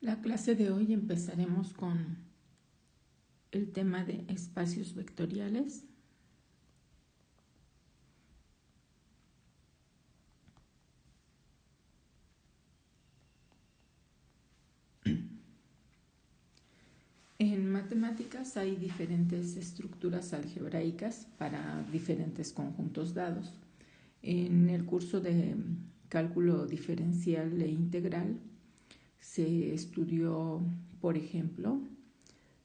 La clase de hoy empezaremos con el tema de espacios vectoriales. En matemáticas hay diferentes estructuras algebraicas para diferentes conjuntos dados. En el curso de cálculo diferencial e integral se estudió, por ejemplo,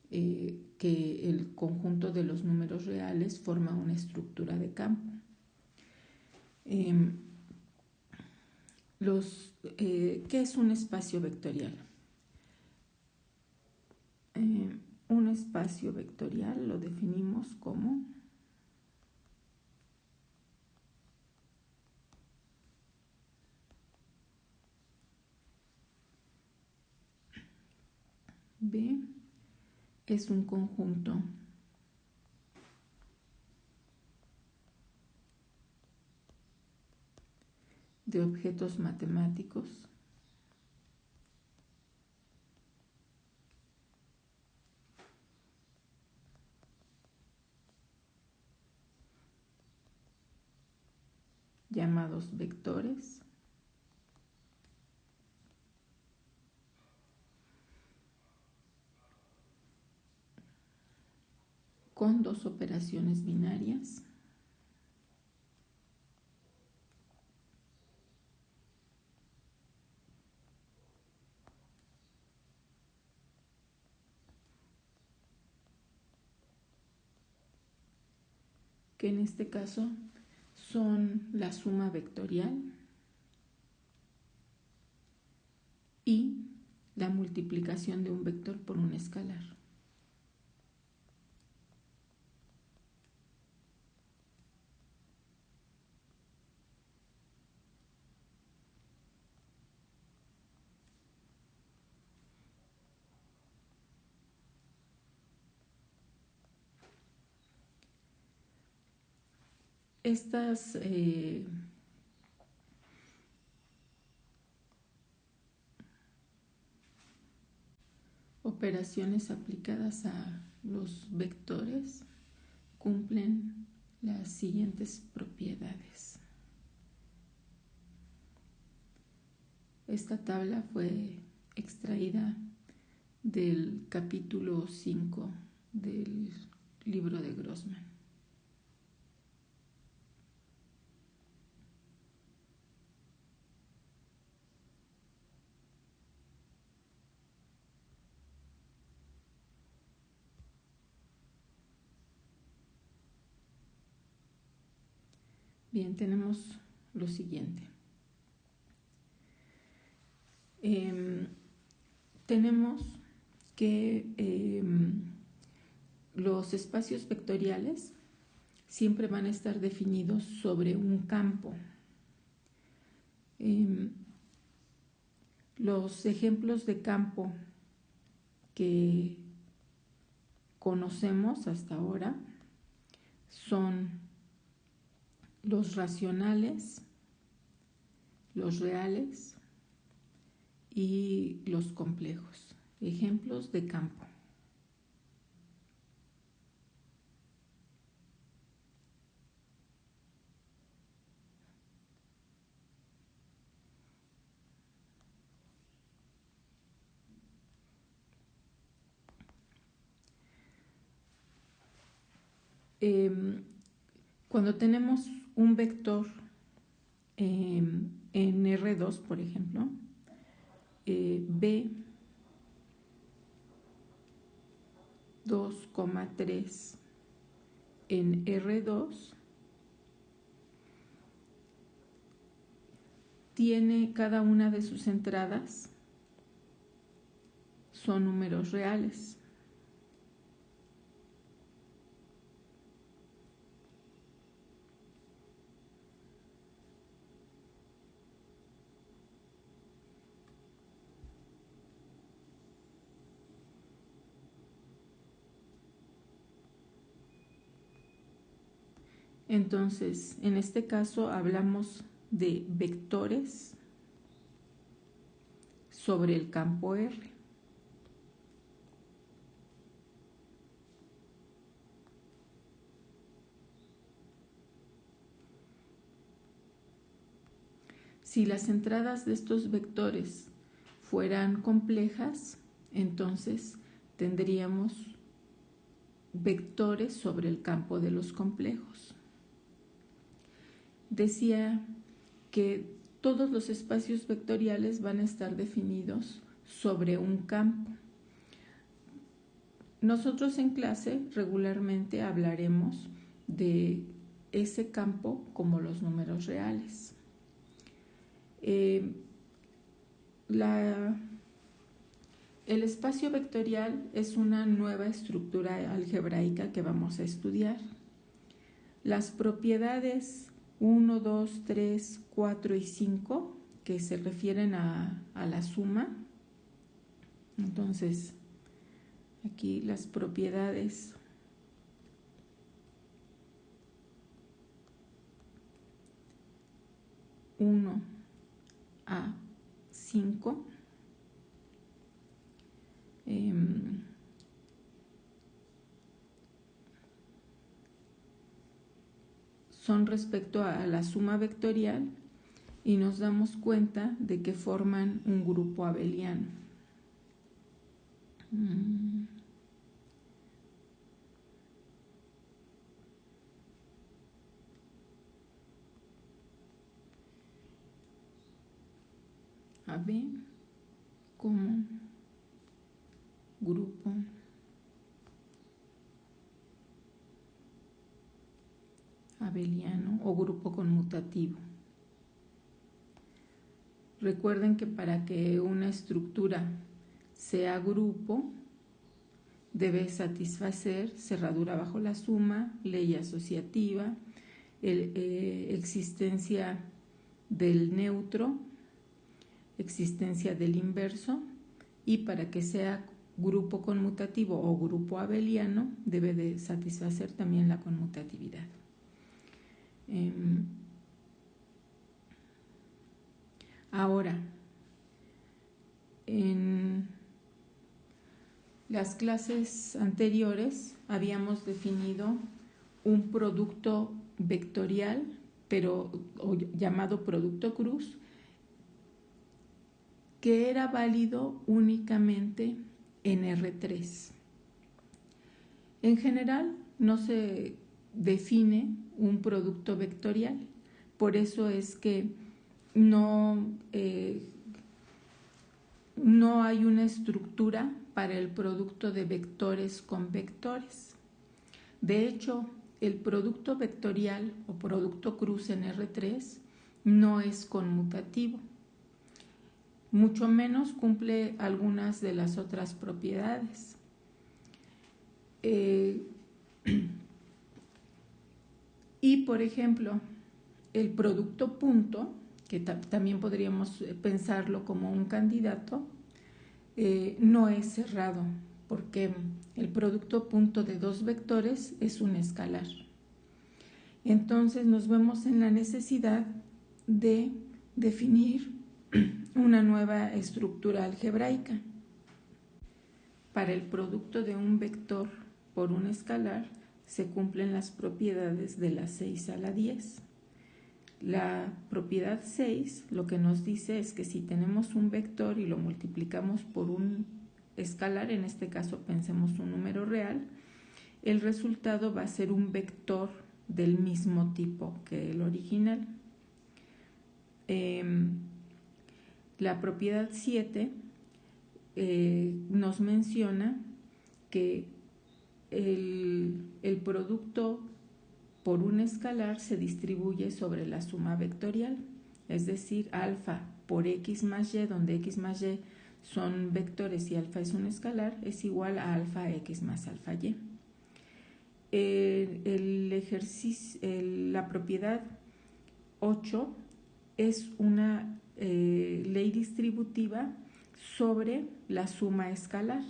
que el conjunto de los números reales forma una estructura de campo. ¿Qué es un espacio vectorial? Un espacio vectorial lo definimos como B es un conjunto de objetos matemáticos llamados vectores con dos operaciones binarias que en este caso son la suma vectorial y la multiplicación de un vector por un escalar. Estas operaciones aplicadas a los vectores cumplen las siguientes propiedades. Esta tabla fue extraída del capítulo 5 del libro de Grossman. Bien, tenemos lo siguiente. Tenemos que los espacios vectoriales siempre van a estar definidos sobre un campo. Los ejemplos de campo que conocemos hasta ahora son los racionales, los reales y los complejos. Ejemplos de campo. Cuando tenemos un vector en R2, por ejemplo, B 2,3 en R2 tiene cada una de sus entradas son números reales. Entonces, en este caso hablamos de vectores sobre el campo R. Si las entradas de estos vectores fueran complejas, entonces tendríamos vectores sobre el campo de los complejos. Decía que todos los espacios vectoriales van a estar definidos sobre un campo. Nosotros en clase regularmente hablaremos de ese campo como los números reales. El espacio vectorial es una nueva estructura algebraica que vamos a estudiar. Las propiedades 1, 2, 3, 4 y 5, que se refieren a la suma. Entonces, aquí las propiedades (1) a 5 son respecto a la suma vectorial y nos damos cuenta de que forman un grupo abeliano. AB como grupo abeliano o grupo conmutativo. Recuerden que para que una estructura sea grupo debe satisfacer cerradura bajo la suma, ley asociativa, existencia del neutro, existencia del inverso, y para que sea grupo conmutativo o grupo abeliano debe de satisfacer también la conmutatividad. Ahora, en las clases anteriores habíamos definido un producto vectorial, llamado producto cruz, que era válido únicamente en R3. En general no se define un producto vectorial, por eso es que no hay una estructura para el producto de vectores con vectores. De hecho, el producto vectorial o producto cruz en R3 no es conmutativo, mucho menos cumple algunas de las otras propiedades. Y por ejemplo, el producto punto, que también podríamos pensarlo como un candidato, no es cerrado, porque el producto punto de dos vectores es un escalar. Entonces nos vemos en la necesidad de definir una nueva estructura algebraica. Para el producto de un vector por un escalar se cumplen las propiedades de la 6 a la 10. La propiedad 6 lo que nos dice es que si tenemos un vector y lo multiplicamos por un escalar, en este caso pensemos un número real, el resultado va a ser un vector del mismo tipo que el original. La propiedad 7 nos menciona que el producto por un escalar se distribuye sobre la suma vectorial, es decir, alfa por x más y, donde x más y son vectores y alfa es un escalar, es igual a alfa x más alfa y. La propiedad 8 es una ley distributiva sobre la suma escalar.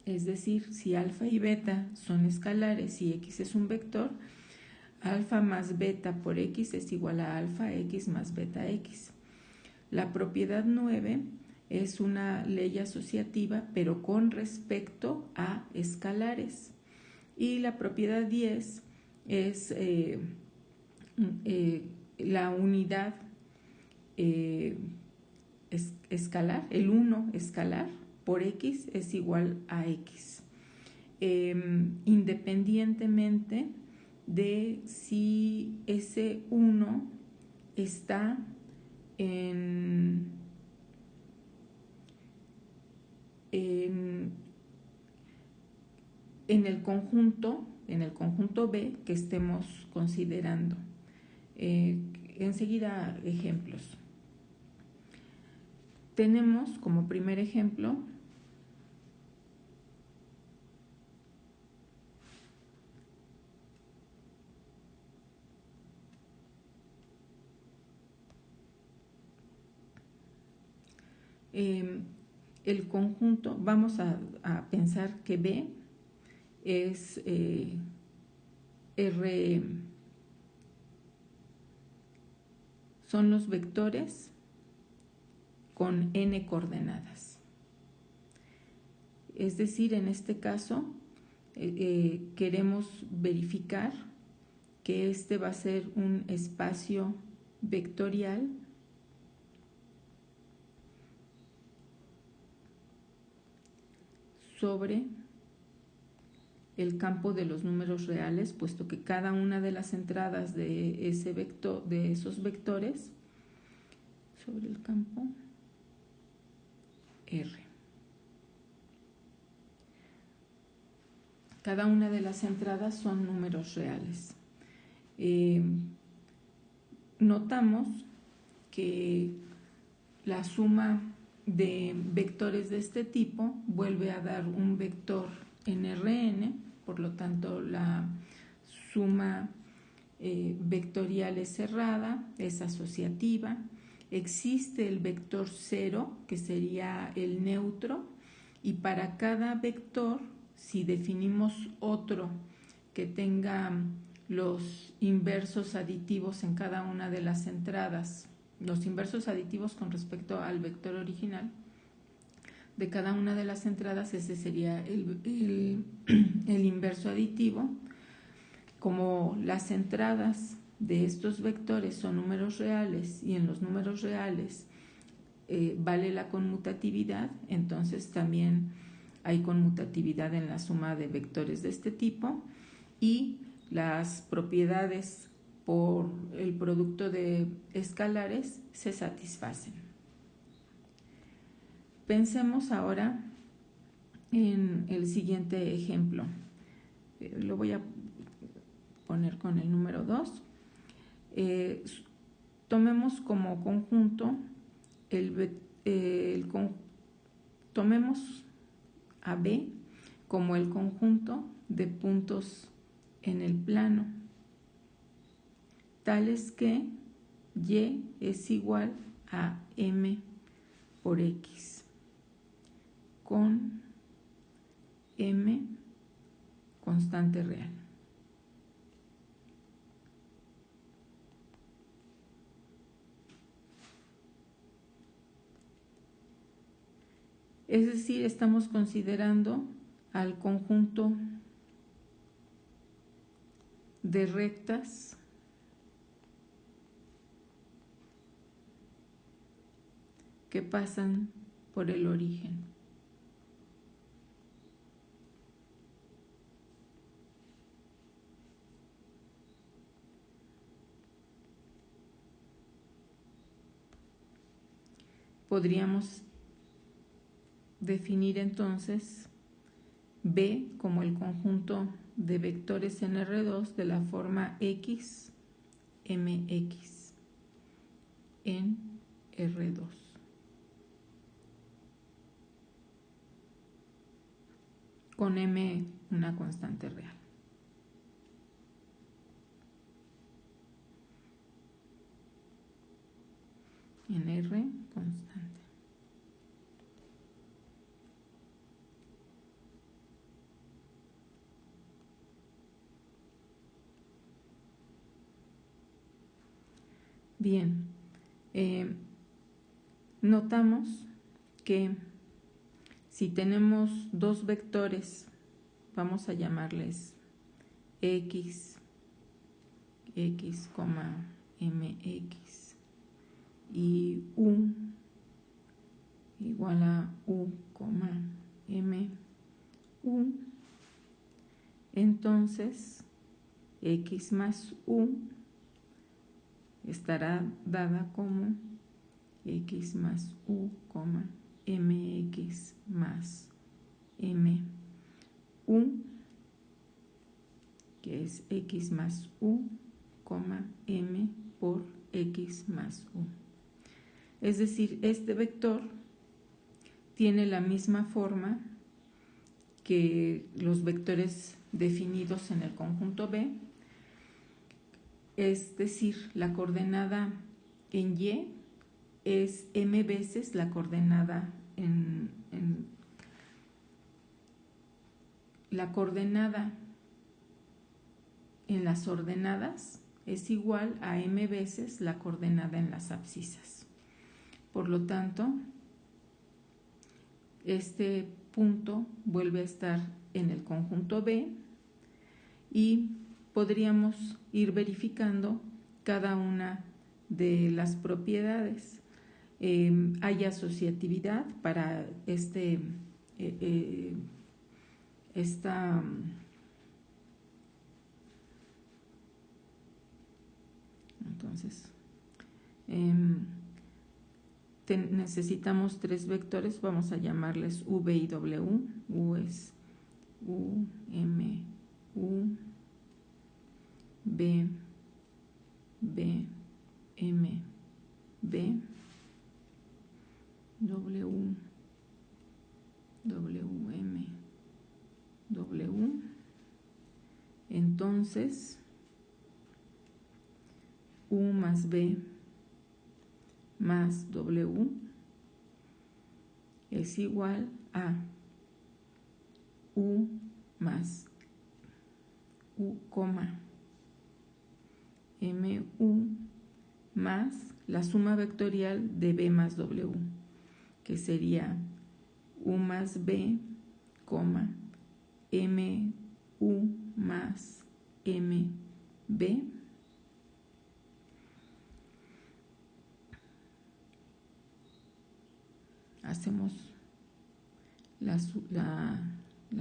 Es decir, si alfa y beta son escalares y x es un vector, alfa más beta por x es igual a alfa x más beta x. La propiedad 9 es una ley asociativa, pero con respecto a escalares. Y la propiedad 10 es la unidad escalar, el 1 escalar por x es igual a x, independientemente de si ese 1 está en el conjunto B que estemos considerando. Enseguida ejemplos. Tenemos como primer ejemplo el conjunto. Vamos a pensar que B es R, son los vectores con n coordenadas. Es decir, en este caso queremos verificar que este va a ser un espacio vectorial sobre el campo de los números reales, puesto que cada una de las entradas de ese vector, de esos vectores, sobre el campo R. Cada una de las entradas son números reales. Notamos que la suma de vectores de este tipo vuelve a dar un vector en Rn, por lo tanto la suma vectorial es cerrada, es asociativa. Existe el vector 0, que sería el neutro, y para cada vector, si definimos otro que tenga los inversos aditivos en cada una de las entradas, los inversos aditivos con respecto al vector original de cada una de las entradas, ese sería el inverso aditivo. Como las entradas de estos vectores son números reales y en los números reales vale la conmutatividad, entonces también hay conmutatividad en la suma de vectores de este tipo, y las propiedades por el producto de escalares se satisfacen. Pensemos ahora en el siguiente ejemplo. Lo voy a poner con el número 2. Tomemos como conjunto tomemos a B como el conjunto de puntos en el plano, tales que Y es igual a M por X, con M constante real. Es decir, estamos considerando al conjunto de rectas que pasan por el origen. Podríamos definir entonces B como el conjunto de vectores en R2 de la forma X, MX en R2. Con M una constante real. En R constante. Bien, notamos que si tenemos dos vectores, vamos a llamarles X, X, MX y U igual a U, M, U, entonces X más U estará dada como X más U, MX más M, U, que es X más U, M por X más U. Es decir, este vector tiene la misma forma que los vectores definidos en el conjunto B, es decir, la coordenada en Y es M veces la coordenada la coordenada en las ordenadas es igual a M veces la coordenada en las abscisas. Por lo tanto, este punto vuelve a estar en el conjunto B y podríamos ir verificando cada una de las propiedades. Hay asociatividad para entonces necesitamos tres vectores, vamos a llamarles V y W. U es U, M, U, B, B, M, B, W, W, M, W. Entonces, U más B más W es igual a U más U, MU más la suma vectorial de B más W, que sería U más B, MU más MB hacemos la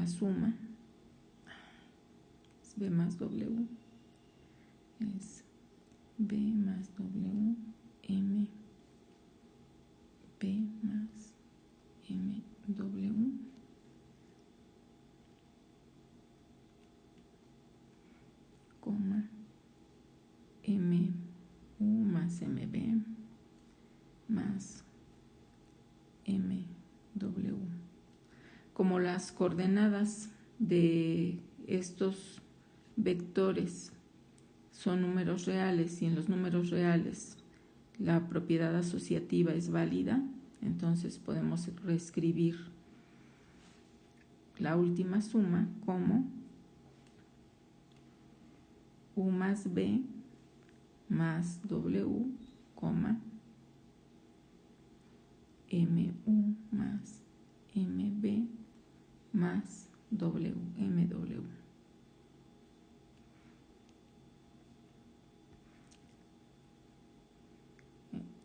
suma, es B más W, es B más W, M, B más M, W, M, U más MB más M, W. Como las coordenadas de estos vectores son números reales y en los números reales la propiedad asociativa es válida, entonces podemos reescribir la última suma como U más B más W, MU más MB más W, MW.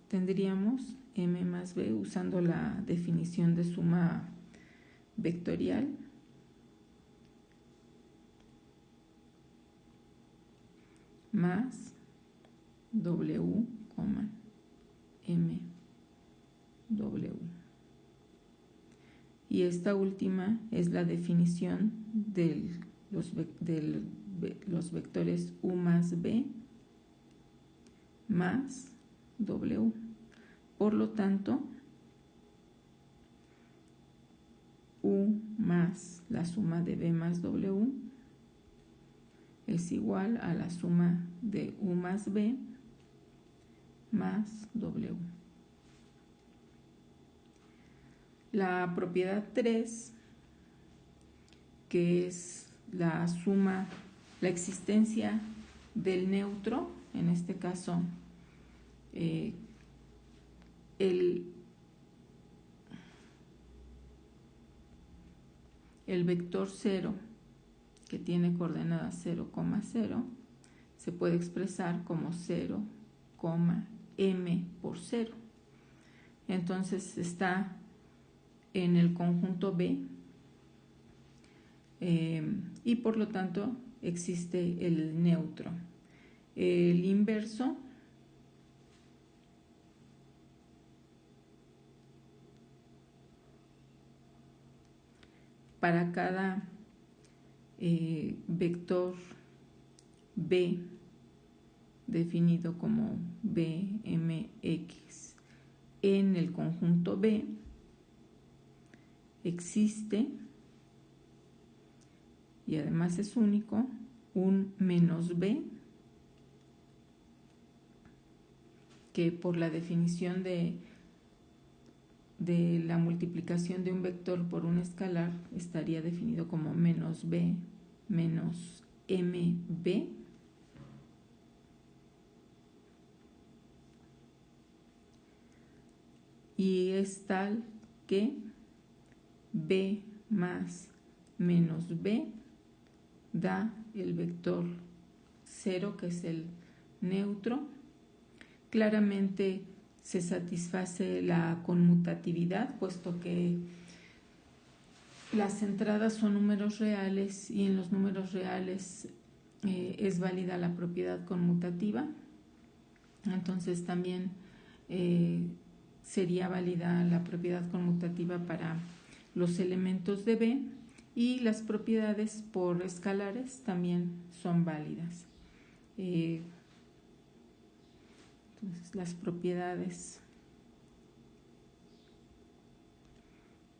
Tendríamos M más B usando la definición de suma vectorial más W, M, W. Y esta última es la definición de los vectores U más B más W. Por lo tanto, U más la suma de B más W es igual a la suma de U más B más W. La propiedad 3, que es la suma, la existencia del neutro, en este caso el vector 0, que tiene coordenadas 0, 0, se puede expresar como 0, M por 0. entonces está en el conjunto B, y por lo tanto existe el neutro. El inverso para cada vector B definido como BMX en el conjunto B existe, y además es único, un menos B, que por la definición de la multiplicación de un vector por un escalar estaría definido como menos B menos MB. Y es tal que B más menos B da el vector 0, que es el neutro. Claramente se satisface la conmutatividad, puesto que las entradas son números reales y en los números reales es válida la propiedad conmutativa. Entonces también sería válida la propiedad conmutativa para los elementos de B, y las propiedades por escalares también son válidas. Entonces las propiedades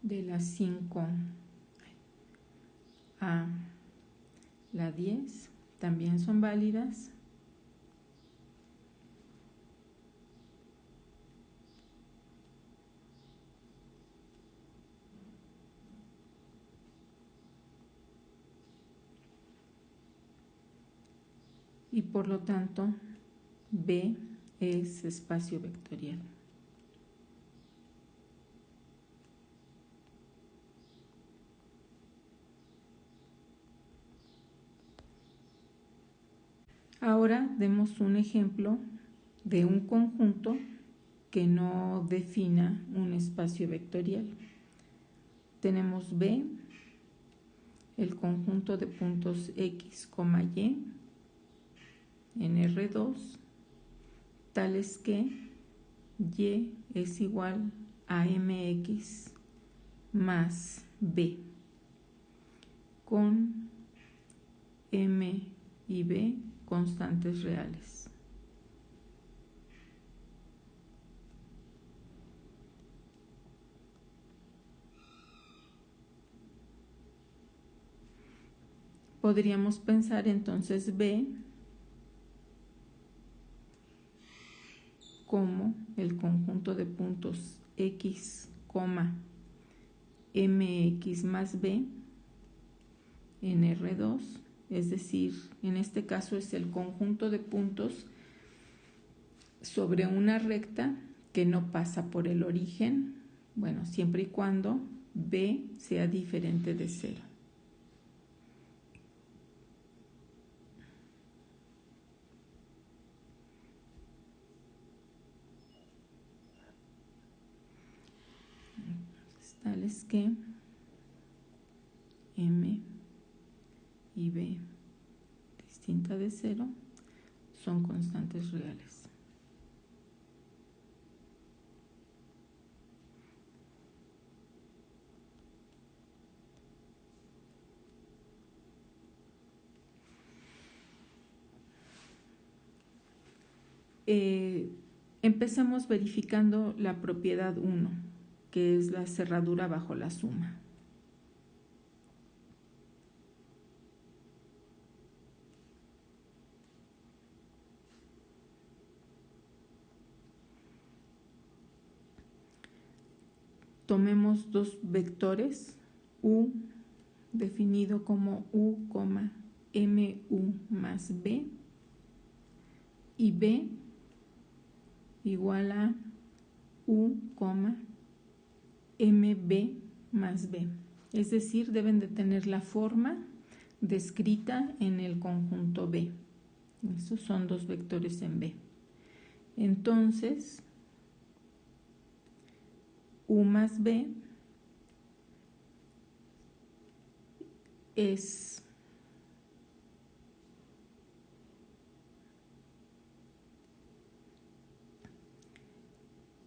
de la 5 a la 10 también son válidas. Y por lo tanto B es espacio vectorial. Ahora demos un ejemplo de un conjunto que no defina un espacio vectorial. Tenemos B, el conjunto de puntos X, Y en R2, tales que Y es igual a MX más B, con M y B constantes reales. Podríamos pensar entonces B como el conjunto de puntos X, MX más B en R2, es decir, en este caso es el conjunto de puntos sobre una recta que no pasa por el origen, bueno, siempre y cuando B sea diferente de 0. Tales que M y B distinta de 0 son constantes reales. Empecemos verificando la propiedad 1, que es la cerradura bajo la suma. Tomemos dos vectores, U definido como U, MU más B, y B igual a U, MB más B. Es decir, deben de tener la forma descrita en el conjunto B. Estos son dos vectores en B. Entonces, U más B es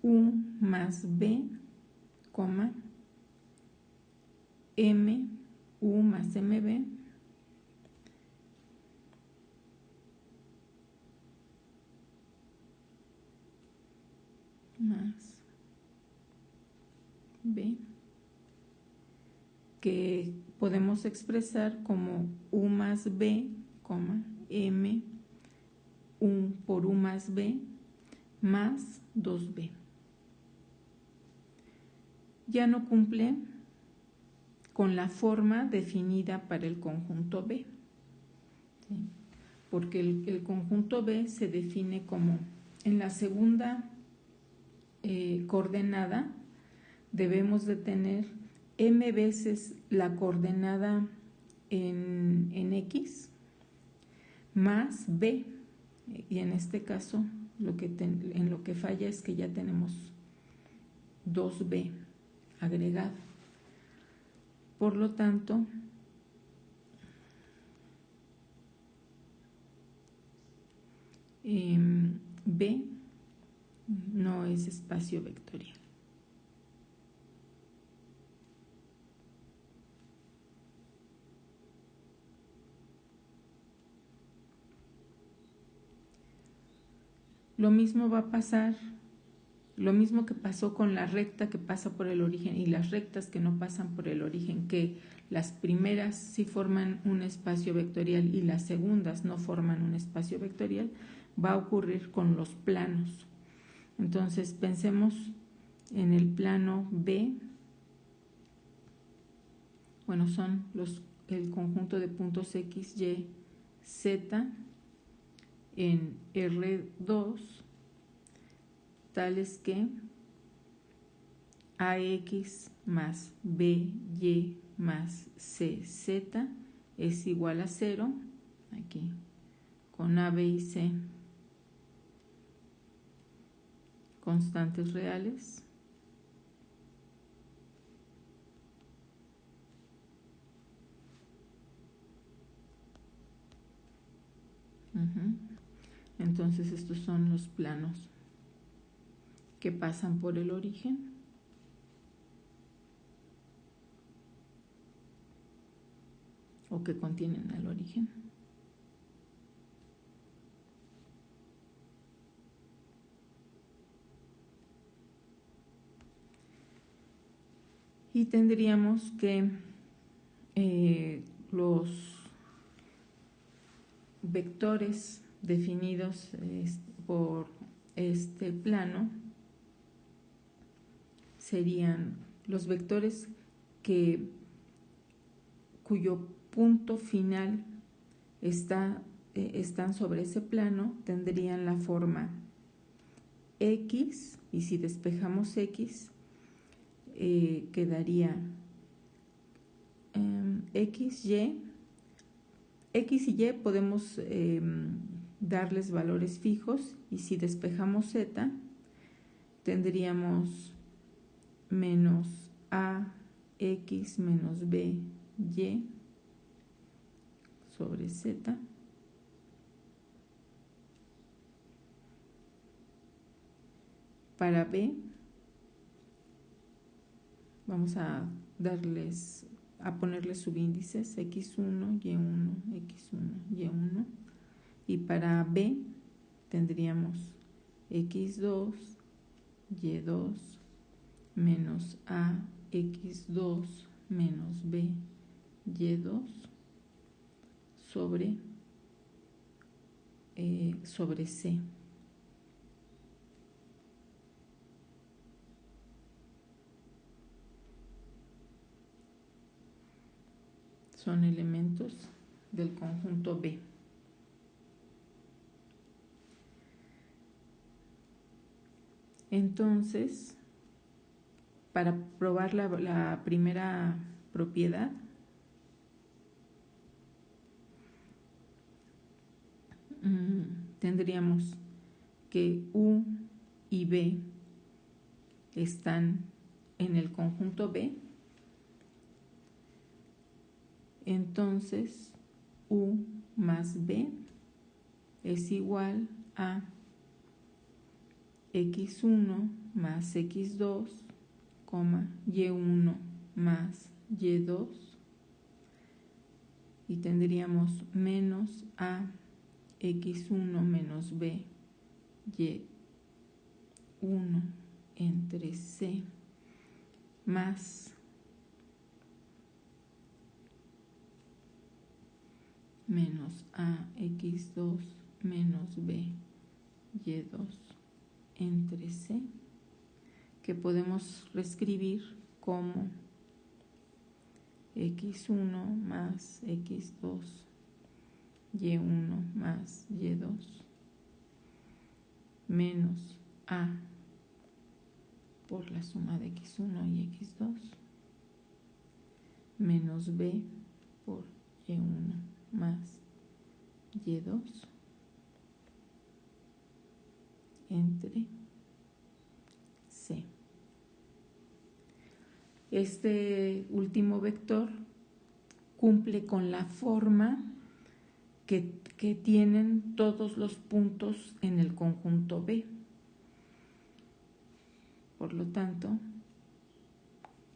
U más B, M, U más MB más B, que podemos expresar como U más B, M, U por U más B, más 2B. Ya no cumple con la forma definida para el conjunto B, ¿sí? Porque el conjunto B se define como en la segunda coordenada debemos de tener m veces la coordenada en X más B, y en este caso en lo que falla es que ya tenemos 2B agregado. Por lo tanto, B no es espacio vectorial. Lo mismo va a pasar, lo mismo que pasó con la recta que pasa por el origen y las rectas que no pasan por el origen, que las primeras sí forman un espacio vectorial y las segundas no forman un espacio vectorial, va a ocurrir con los planos. Entonces pensemos en el plano B, bueno, son el conjunto de puntos X, Y, Z en R2, tales que AX más BY más CZ es igual a 0, aquí, con A, B y C constantes reales. Entonces estos son los planos que pasan por el origen o que contienen el origen. Y tendríamos que los vectores definidos por este plano serían los vectores cuyo punto final están sobre ese plano, tendrían la forma X, y si despejamos X quedaría X y podemos darles valores fijos, y si despejamos Z tendríamos menos AX menos BY sobre Z para B. Vamos a ponerles subíndices X1, Y1, X1, Y1, y para B tendríamos X2, Y2 menos AX2 menos B, Y2 sobre C. Son elementos del conjunto B. Entonces, para probar la primera propiedad, tendríamos que U y B están en el conjunto B, entonces U más B es igual a x1 más x2, y1 más y2, y tendríamos menos a x1 menos b y1 entre c más menos a x2 menos b y2 entre c, que podemos reescribir como x1 más x2 y1 más y2 menos a por la suma de x1 y x2 menos b por y1 más y2 entre c. Este último vector cumple con la forma que tienen todos los puntos en el conjunto B. Por lo tanto,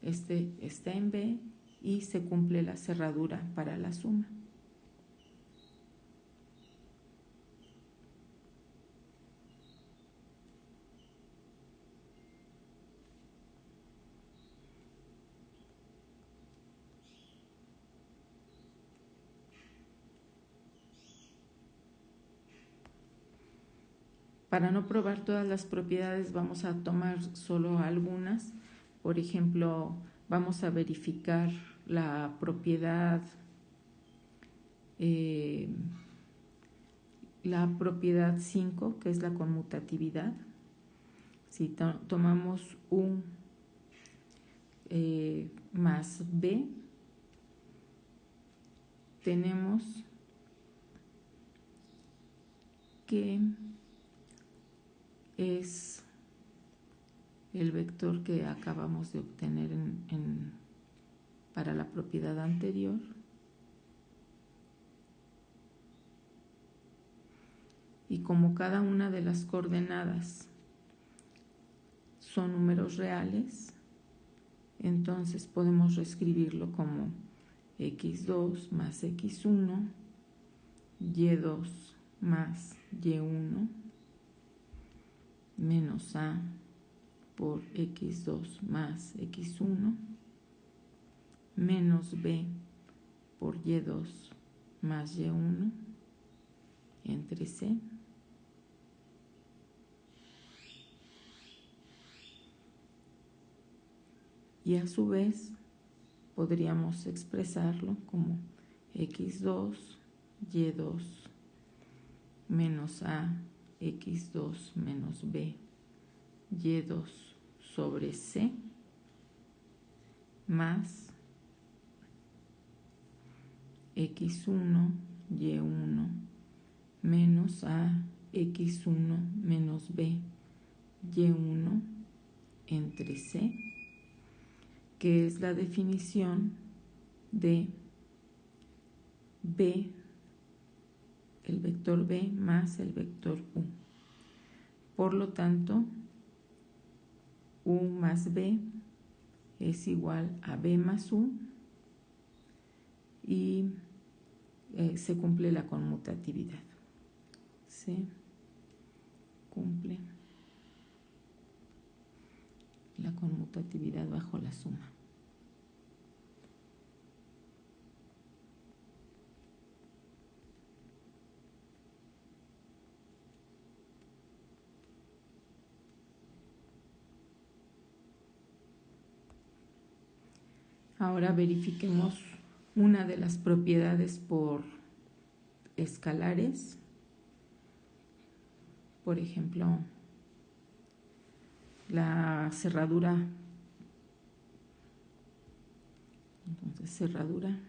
este está en B y se cumple la cerradura para la suma. Para no probar todas las propiedades vamos a tomar solo algunas. Por ejemplo, vamos a verificar la propiedad 5, que es la conmutatividad. Si tomamos U más B, tenemos que es el vector que acabamos de obtener para la propiedad anterior, y como cada una de las coordenadas son números reales, entonces podemos reescribirlo como x2 más x1, y2 más y1 menos a por x2 más x1 menos b por y2 más y1 entre c. Y a su vez podríamos expresarlo como x2, y2 menos a, x2 menos b, y2 sobre c, más x1, y1 menos a, x1 menos b, y1 entre c, que es la definición de b, el vector b más el vector u. Por lo tanto, u más b es igual a b más u, y se cumple la conmutatividad. Se cumple la conmutatividad bajo la suma. Ahora verifiquemos una de las propiedades por escalares. Por ejemplo, la cerradura. Entonces, cerradura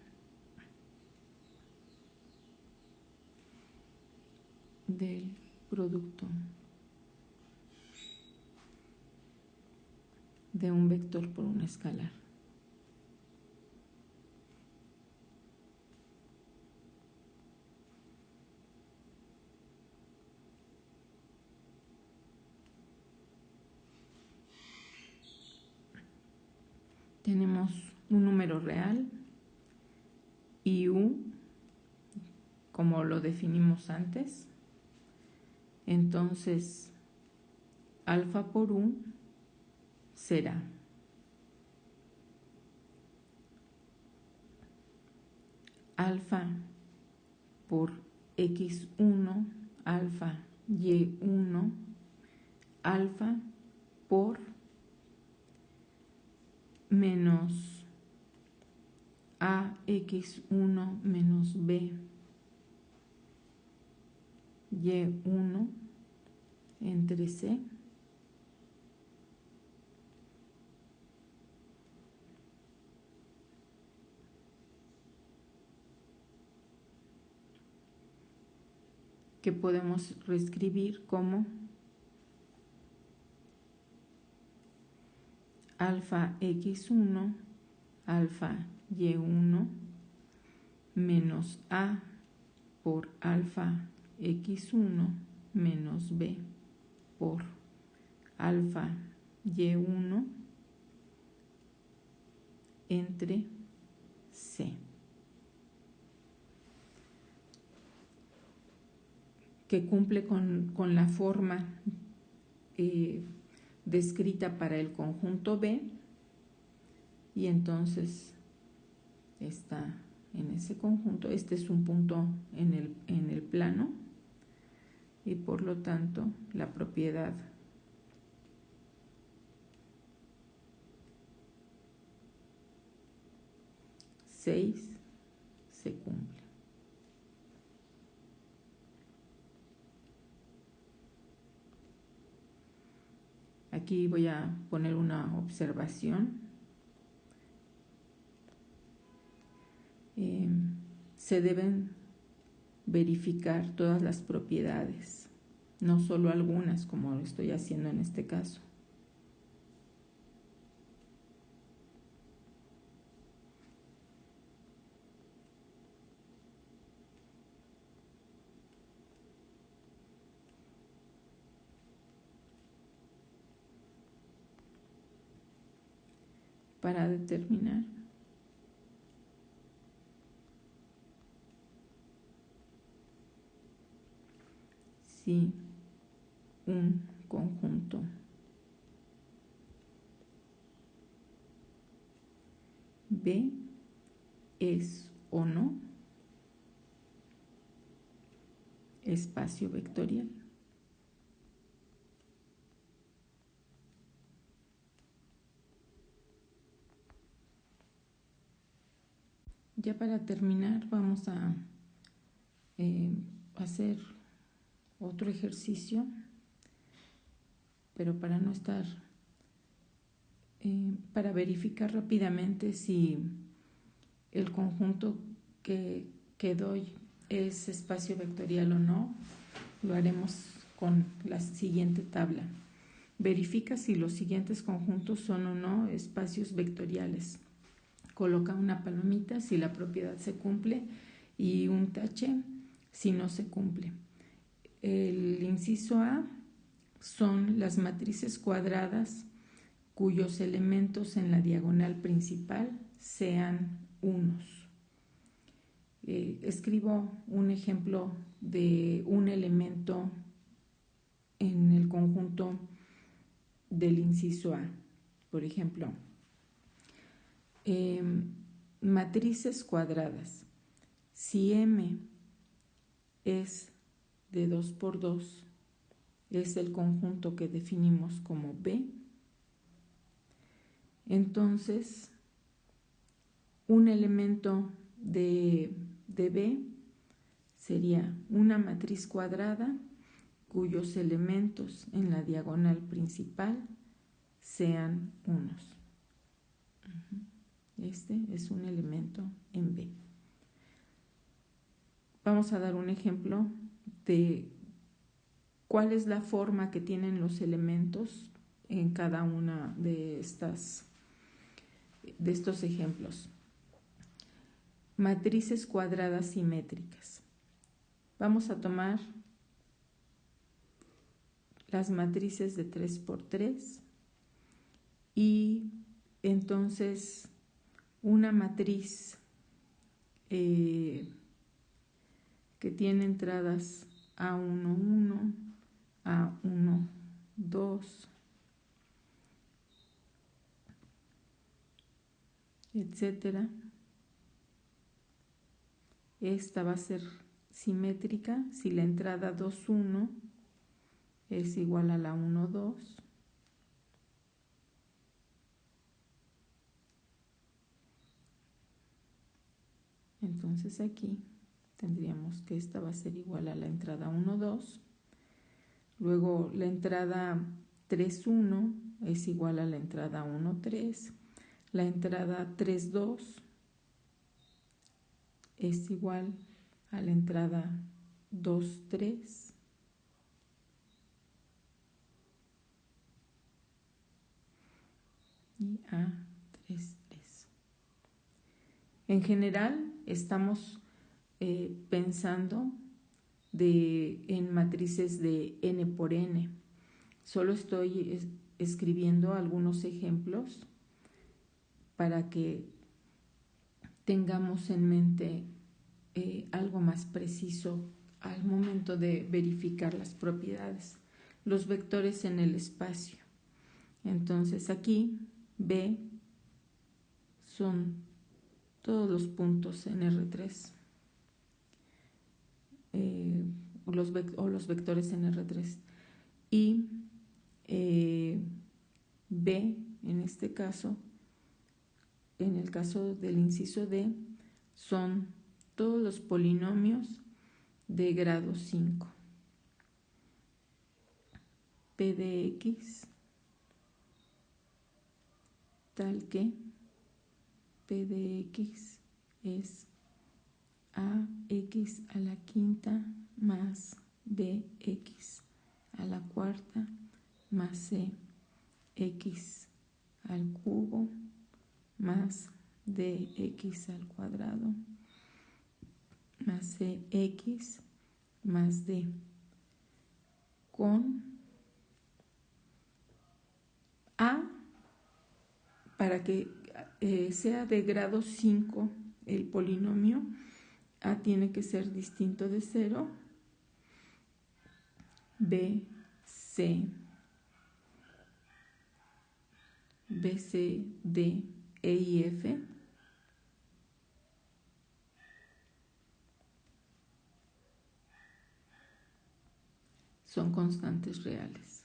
del producto de un vector por un escalar. Tenemos un número real y U, como lo definimos antes. Entonces, alfa por U será alfa por x1, alfa y1, alfa por menos ax1 menos b y1 entre c que podemos reescribir como alfa x1 alfa y1 menos a por alfa x1 menos b por alfa y1 entre c, que cumple con la forma descrita para el conjunto B, y entonces está en ese conjunto. Este es un punto en el plano y por lo tanto la propiedad se cumple. Aquí voy a poner una observación. Se deben verificar todas las propiedades, no solo algunas, como lo estoy haciendo en este caso. Para determinar si un conjunto B es o no espacio vectorial. Ya para terminar vamos a hacer otro ejercicio, pero para no estar, para verificar rápidamente si el conjunto que doy es espacio vectorial o no. Lo haremos con la siguiente tabla. Verifica si los siguientes conjuntos son o no espacios vectoriales. Coloca una palomita si la propiedad se cumple y un tache si no se cumple. El inciso A son las matrices cuadradas cuyos elementos en la diagonal principal sean unos. Escribo un ejemplo de un elemento en el conjunto del inciso A. Por ejemplo, matrices cuadradas. Si M es de 2 por 2, es el conjunto que definimos como B, entonces un elemento de B sería una matriz cuadrada cuyos elementos en la diagonal principal sean unos. Este es un elemento en B. Vamos a dar un ejemplo de cuál es la forma que tienen los elementos en cada una de estos ejemplos. Matrices cuadradas simétricas. Vamos a tomar las matrices de 3×3 y entonces una matriz que tiene entradas A11, A12, etcétera. Esta va a ser simétrica si la entrada 2,1 es igual a la 1,2. Entonces aquí tendríamos que esta va a ser igual a la entrada 1,2. Luego la entrada 3,1 es igual a la entrada 1,3. La entrada 3,2 es igual a la entrada 2,3. Y A3,3. En general estamos pensando en matrices de n por n. Solo estoy escribiendo algunos ejemplos para que tengamos en mente algo más preciso al momento de verificar las propiedades. Los vectores en el espacio. Entonces aquí B son todos los puntos en R3 o los vectores en R3 y B en este caso, en el caso del inciso D, son todos los polinomios de grado 5. P de X tal que P de X es AX a la quinta más BX a la cuarta más CX al cubo más DX al cuadrado más CX más D, con A, para que sea de grado 5 el polinomio, A tiene que ser distinto de 0, B, C, D, E y F son constantes reales.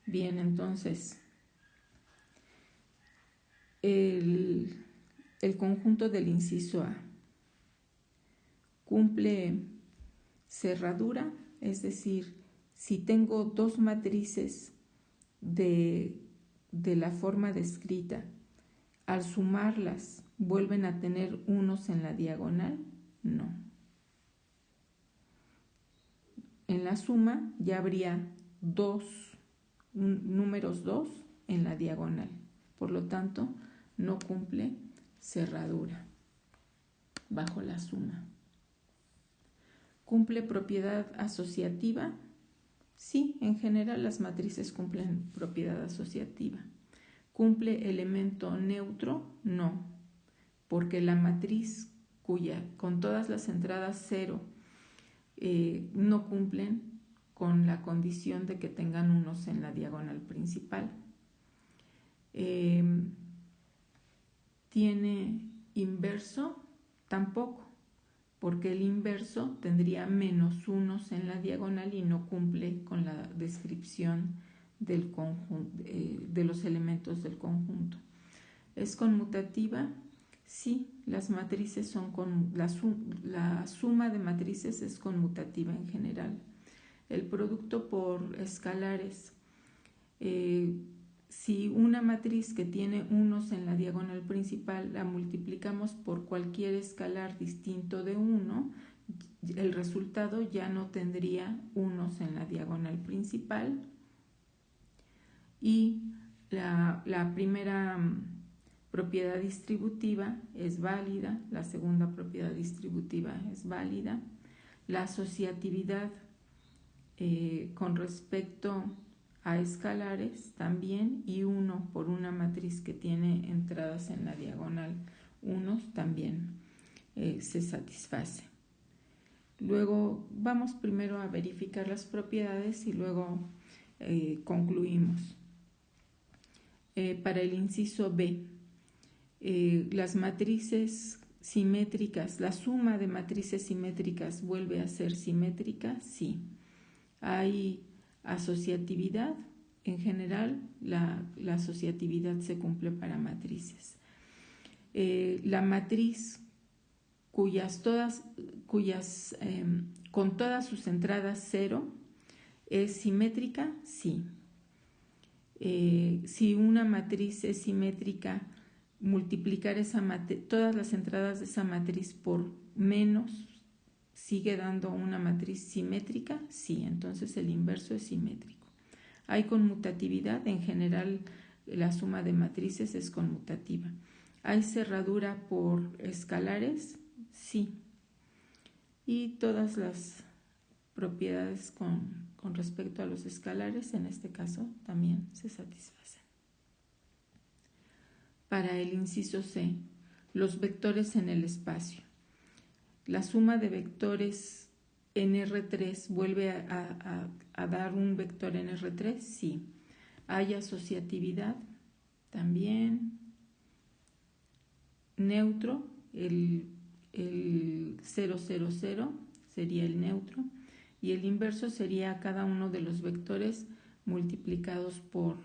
Bien, entonces, el conjunto del inciso A cumple cerradura, es decir, si tengo dos matrices de la forma descrita, al sumarlas vuelven a tener unos en la diagonal, no. En la suma ya habría números 2 en la diagonal, por lo tanto no cumple cerradura bajo la suma. ¿Cumple propiedad asociativa? Sí, en general las matrices cumplen propiedad asociativa. ¿Cumple elemento neutro? No, porque la matriz con todas las entradas 0 no cumplen con la condición de que tengan unos en la diagonal principal. ¿Tiene inverso? Tampoco, porque el inverso tendría menos unos en la diagonal y no cumple con la descripción del conjunto, de los elementos del conjunto. ¿Es conmutativa? Sí, las matrices son la suma de matrices es conmutativa en general. El producto por escalares si una matriz que tiene unos en la diagonal principal la multiplicamos por cualquier escalar distinto de 1, el resultado ya no tendría unos en la diagonal principal. Y la primera propiedad distributiva es válida, la segunda propiedad distributiva es válida. La asociatividad con respecto a escalares también, y 1 por una matriz que tiene entradas en la diagonal unos también se satisface. Luego vamos primero a verificar las propiedades y luego concluimos. Para el inciso B, las matrices simétricas, la suma de matrices simétricas vuelve a ser simétrica, sí. Hay asociatividad, en general la asociatividad se cumple para matrices. La matriz con todas sus entradas 0 es simétrica, sí. Si una matriz es simétrica, multiplicar todas las entradas de esa matriz por menos sigue dando una matriz simétrica, sí, entonces el inverso es simétrico. Hay conmutatividad, en general la suma de matrices es conmutativa. ¿Hay cerradura por escalares? Sí. Y todas las propiedades con respecto a los escalares, en este caso, también se satisfacen. Para el inciso C, los vectores en el espacio. La suma de vectores en R3 vuelve a dar un vector en R3, sí. Hay asociatividad, también. Neutro, el 0, 0, 0 sería el neutro, y el inverso sería cada uno de los vectores multiplicados por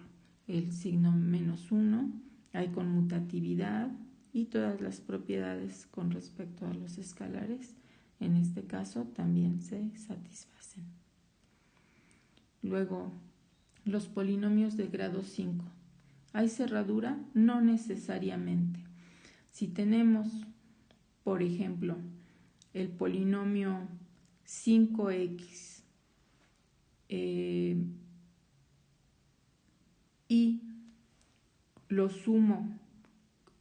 el signo -1. Hay conmutatividad y todas las propiedades con respecto a los escalares, en este caso, también se satisfacen. Luego, los polinomios de grado 5. ¿Hay cerradura? No necesariamente. Si tenemos, por ejemplo, el polinomio 5x y lo sumo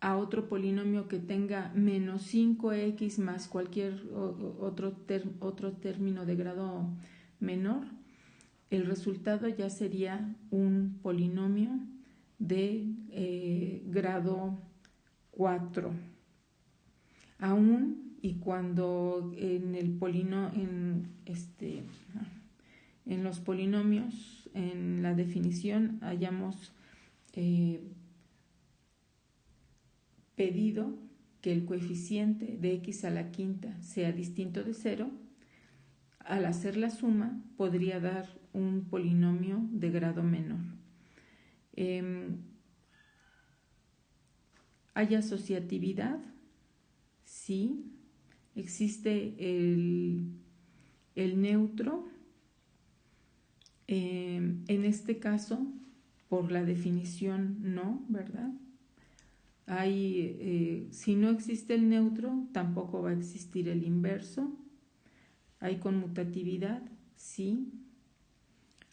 a otro polinomio que tenga menos 5x más cualquier otro término de grado menor, el resultado ya sería un polinomio de grado 4. Aún y cuando en los polinomios, en la definición, hayamos pedido que el coeficiente de x a la quinta sea distinto de 0, al hacer la suma podría dar un polinomio de grado menor. ¿Hay asociatividad? Sí. Existe el neutro. En este caso, por la definición, no, ¿verdad? Si no existe el neutro, tampoco va a existir el inverso. ¿Hay conmutatividad? Sí.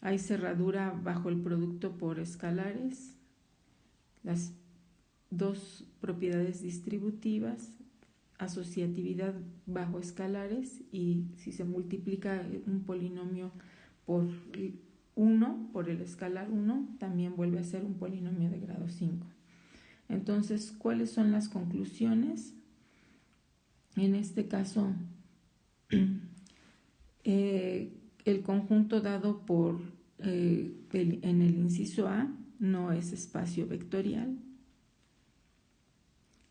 ¿Hay cerradura bajo el producto por escalares? Las dos propiedades distributivas, asociatividad bajo escalares, y si se multiplica un polinomio por 1, por el escalar 1, también vuelve a ser un polinomio de grado 5. Entonces, ¿cuáles son las conclusiones? En este caso, el conjunto dado en el inciso A no es espacio vectorial.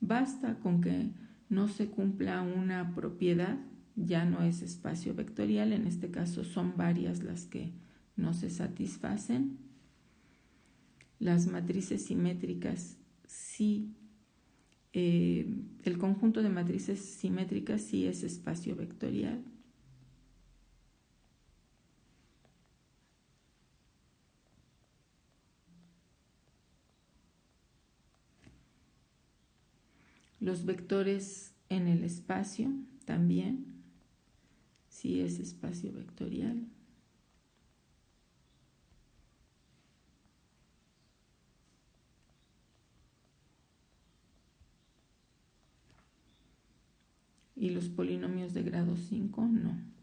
Basta con que no se cumpla una propiedad, ya no es espacio vectorial. En este caso son varias las que no se satisfacen. Las matrices simétricas sí, el conjunto de matrices simétricas sí es espacio vectorial. Los vectores en el espacio también, si es espacio vectorial. Y los polinomios de grado 5 no.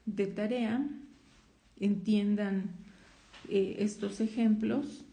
De tarea, entiendan estos ejemplos.